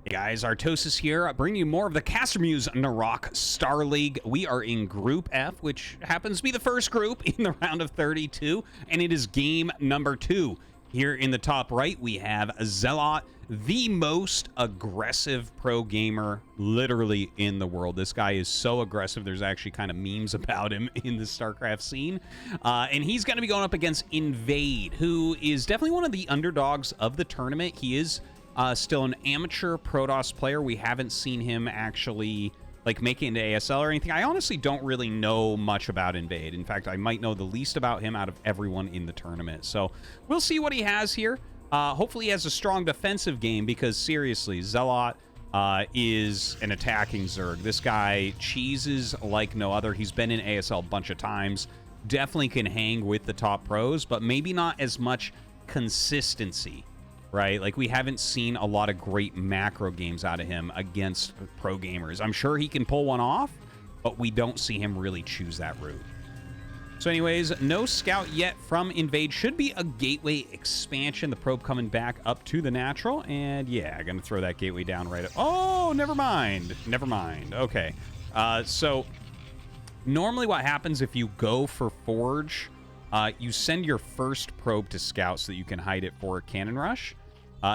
Hey guys, Artosis here, bringing you more of the CasterMuse Narak StarLeague. We are in Group F, which happens to be the first group in the round of 32, and it is game number 2. Here in the top right, we have ZeloT, the most aggressive pro gamer literally in the world. This guy is so aggressive, there's actually kind of memes about him in the StarCraft scene. And he's going to be going up against Invade, who is definitely one of the underdogs of the tournament. He is still an amateur Protoss player. We haven't seen him actually like make it into ASL or anything. I honestly don't really know much about Invade. In fact, I might know the least about him out of everyone in the tournament. So we'll see what he has here. Hopefully he has a strong defensive game because seriously, ZeloT is an attacking Zerg. This guy cheeses like no other. He's been in ASL a bunch of times. Definitely can hang with the top pros, but maybe not as much consistency. Right? Like, we haven't seen a lot of great macro games out of him against pro gamers. I'm sure he can pull one off, but we don't see him really choose that route. So anyways, no scout yet from Invade. Should be a gateway expansion. The probe coming back up to the natural. And yeah, I'm going to throw that gateway down right up. Oh, never mind. Never mind. Okay. So normally what happens if you go for Forge, you send your first probe to scout so that you can hide it for a cannon rush.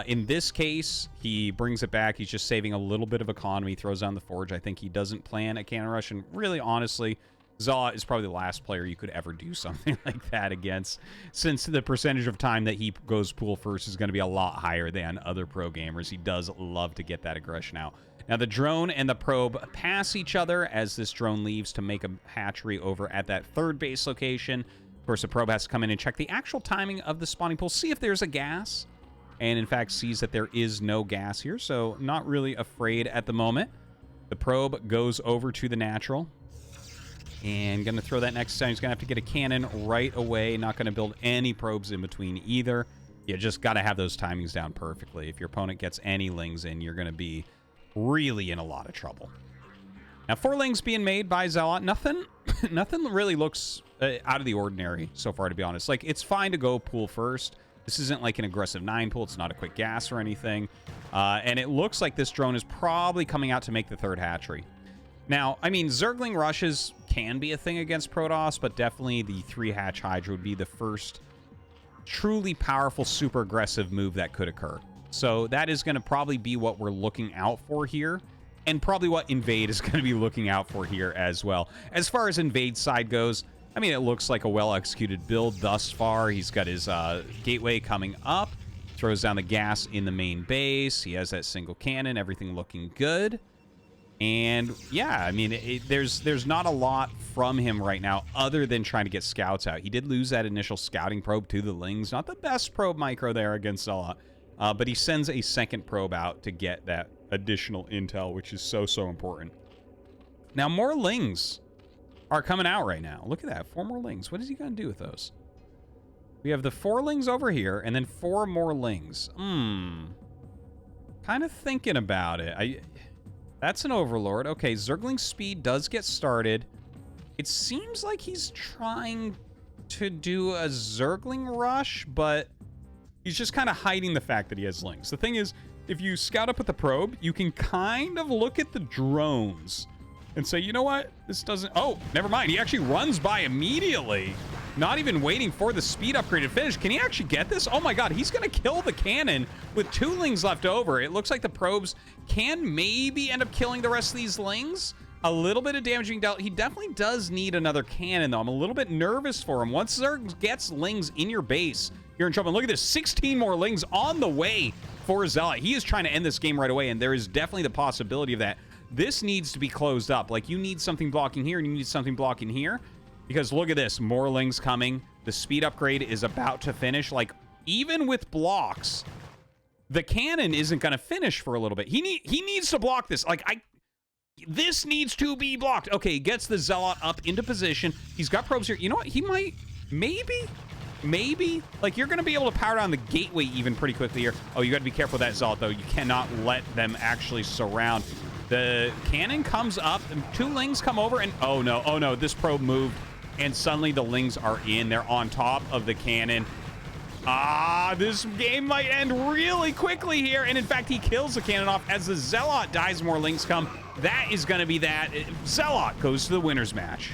In this case, he brings it back. He's just saving a little bit of economy, throws down the Forge. I think he doesn't plan a cannon rush, and really, honestly, ZeloT is probably the last player you could ever do something like that against, since the percentage of time that he goes pool first is going to be a lot higher than other pro gamers. He does love to get that aggression out. Now, the drone and the probe pass each other as this drone leaves to make a hatchery over at that third base location. Of course, the probe has to come in and check the actual timing of the spawning pool, see if there's a gas, and in fact sees that there is no gas here, so not really afraid at the moment. The probe goes over to the natural, and going to throw that next time. He's going to have to get a cannon right away, not going to build any probes in between either. You just got to have those timings down perfectly. If your opponent gets any lings in, you're going to be really in a lot of trouble. Now, 4 lings being made by ZeloT. Nothing really looks out of the ordinary so far, to be honest. Like, it's fine to go pool first. This isn't like an aggressive 9 pool. It's not a quick gas or anything. And it looks like this drone is probably coming out to make the third hatchery. Now, I mean, Zergling rushes can be a thing against Protoss, but definitely the 3-hatch Hydra would be the first truly powerful, super aggressive move that could occur. So that is going to probably be what we're looking out for here. And probably what Invade is going to be looking out for here as well. As far as Invade's side goes, I mean, it looks like a well-executed build thus far. He's got his gateway coming up, throws down the gas in the main base. He has that single cannon, everything looking good. And yeah, I mean, there's not a lot from him right now other than trying to get scouts out. He did lose that initial scouting probe to the lings. Not the best probe micro there against ZeloT. But he sends a second probe out to get that additional intel, which is so important. Now, more lings are coming out right now. Look at that. 4 more lings. What is he going to do with those? We have the 4 lings over here, and then 4 more lings. Kind of thinking about it. That's an Overlord. Okay, Zergling speed does get started. It seems like he's trying to do a Zergling rush, but he's just kind of hiding the fact that he has lings. The thing is, if you scout up with the probe, you can kind of look at the drones and say, you know what? This doesn't... Oh, never mind. He actually runs by immediately. Not even waiting for the speed upgrade to finish. Can he actually get this? Oh my god, he's going to kill the cannon with 2 lings left over. It looks like the probes can maybe end up killing the rest of these lings. A little bit of damage being dealt. He definitely does need another cannon, though. I'm a little bit nervous for him. Once Zerg gets lings in your base, you're in trouble. And look at this. 16 more lings on the way for ZeloT. He is trying to end this game right away, and there is definitely the possibility of that. This needs to be closed up. Like, you need something blocking here, and you need something blocking here. Because look at this. More lings coming. The speed upgrade is about to finish. Like, even with blocks, the cannon isn't going to finish for a little bit. He needs to block this. Like, this needs to be blocked. Okay, he gets the ZeloT up into position. He's got probes here. You know what? He might... Maybe. Like, you're going to be able to power down the gateway even pretty quickly here. Oh, you got to be careful with that ZeloT, though. You cannot let them actually surround. The cannon comes up, and 2 lings come over, and oh no, this probe moved, and suddenly the lings are in. They're on top of the cannon. Ah, this game might end really quickly here. And in fact, he kills the cannon off as the ZeloT dies. More links come. That is going to be that. ZeloT goes to the winner's match.